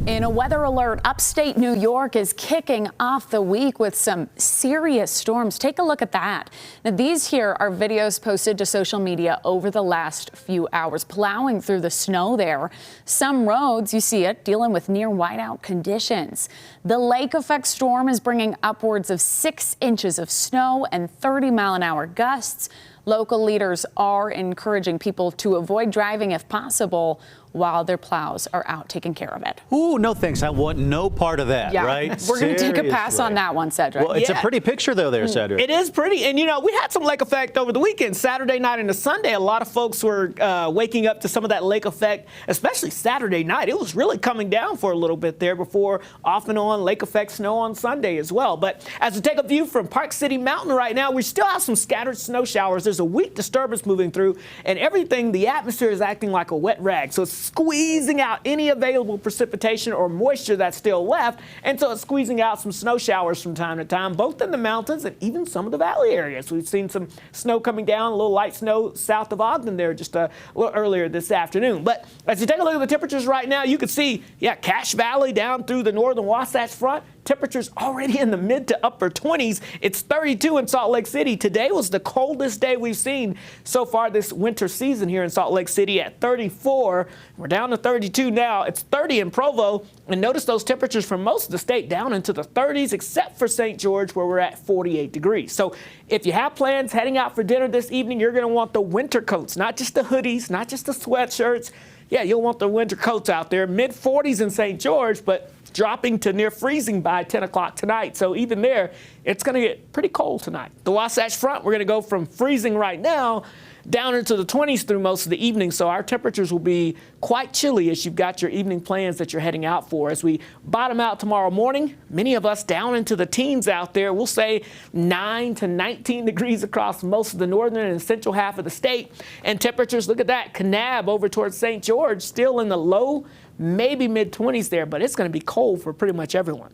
In a weather alert, upstate New York is kicking off the week with some serious storms. Take a look at that. Now, these here are videos posted to social media over the last few hours, plowing through the snow there. Some roads, you see it, dealing with near whiteout conditions. The lake effect storm is bringing upwards of 6 inches of snow and 30-mile-an-hour gusts. Local leaders are encouraging people to avoid driving if possible while their plows are out taking care of it. Ooh, no thanks. I want no part of that, right? We're going to take a pass on that one, Cedric. Well, it's a pretty picture, though, there, Cedric. It is pretty. And, you know, we had some lake effect over the weekend. Saturday night into Sunday, a lot of folks were waking up to some of that lake effect, especially Saturday night. It was really coming down for a little bit there before off and on lake effect snow on Sunday as well. But as we take a view from Park City Mountain right now, we still have some scattered snow showers. There's a weak disturbance moving through, and everything, the atmosphere is acting like a wet rag. So it's squeezing out any available precipitation or moisture that's still left, and so it's squeezing out some snow showers from time to time, both in the mountains and even some of the valley areas. We've seen some snow coming down, a little light snow south of Ogden there just a little earlier this afternoon. But as you take a look at the temperatures right now, you can see, Cache Valley down through the northern Wasatch Front. Temperatures already in the mid to upper 20s. It's 32 in Salt Lake City. Today was the coldest day we've seen so far this winter season here in Salt Lake City at 34. We're down to 32 now. It's 30 in Provo. And notice those temperatures from most of the state down into the 30s, except for St. George, where we're at 48 degrees. So if you have plans heading out for dinner this evening, you're going to want the winter coats, not just the hoodies, not just the sweatshirts. Yeah, you'll want the winter coats out there. Mid 40s in St. George, but dropping to near freezing by 10 o'clock tonight. So even there, it's going to get pretty cold tonight. The Wasatch Front, we're going to go from freezing right now down into the 20s through most of the evening. So our temperatures will be quite chilly as you've got your evening plans that you're heading out for. As we bottom out tomorrow morning, many of us down into the teens out there. We'll say 9 to 19 degrees across most of the northern and central half of the state. And temperatures, look at that, Kanab over towards St. George, still in the low, maybe mid-20s there, but it's going to be cold for pretty much everyone.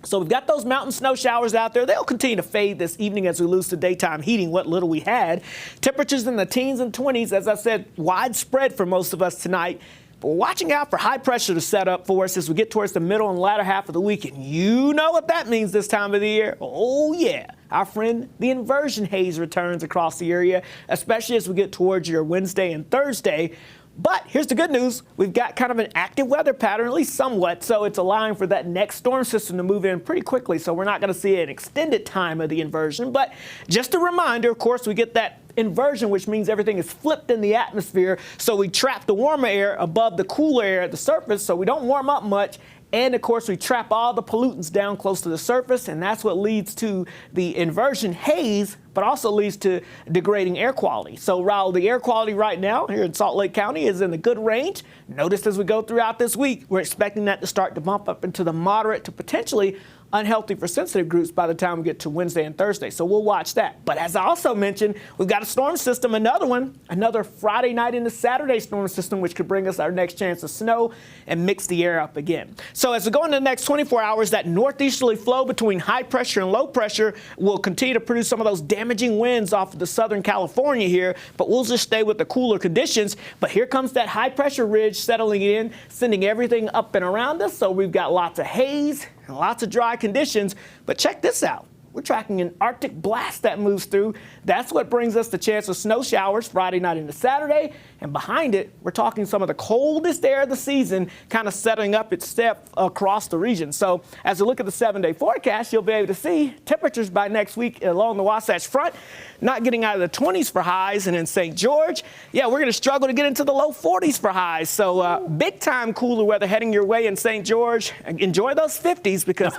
So we've got those mountain snow showers out there. They'll continue to fade this evening as we lose to daytime heating, what little we had. Temperatures in the teens and 20s, as I said, widespread for most of us tonight. But we're watching out for high pressure to set up for us as we get towards the middle and latter half of the week. And you know what that means this time of the year. Oh, yeah. Our friend, the inversion haze returns across the area, especially as we get towards your Wednesday and Thursday. But here's the good news. We've got kind of an active weather pattern, at least somewhat, so it's allowing for that next storm system to move in pretty quickly. So we're not going to see an extended time of the inversion. But just a reminder, of course, we get that inversion, which means everything is flipped in the atmosphere. So we trap the warmer air above the cooler air at the surface, so we don't warm up much. And, of course, we trap all the pollutants down close to the surface, and that's what leads to the inversion haze, but also leads to degrading air quality. So while the air quality right now here in Salt Lake County is in the good range, notice as we go throughout this week, we're expecting that to start to bump up into the moderate to potentially unhealthy for sensitive groups by the time we get to Wednesday and Thursday. So we'll watch that. But as I also mentioned, we've got a storm system, another Friday night into Saturday storm system, which could bring us our next chance of snow and mix the air up again. So as we go into the next 24 hours, that northeasterly flow between high pressure and low pressure will continue to produce some of those damaging winds off of the Southern California here, but we'll just stay with the cooler conditions. But here comes that high pressure ridge settling in, sending everything up and around us. So we've got lots of haze and lots of dry conditions. But check this out. We're tracking an Arctic blast that moves through. That's what brings us the chance of snow showers Friday night into Saturday. And behind it, we're talking some of the coldest air of the season kind of setting up its step across the region. So as we look at the 7-day forecast, you'll be able to see temperatures by next week along the Wasatch Front, not getting out of the 20s for highs. And in St. George, we're going to struggle to get into the low 40s for highs. So big time cooler weather heading your way in St. George. Enjoy those 50s because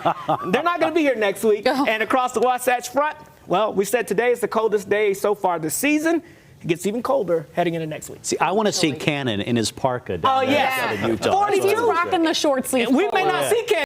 they're not going to be here next week. And across the Wasatch Front, well, we said today is the coldest day so far this season. It gets even colder heading into next week. See, I want to see Cannon in his parka down there in Utah. 42 rocking the short sleeve. We may not see Cannon.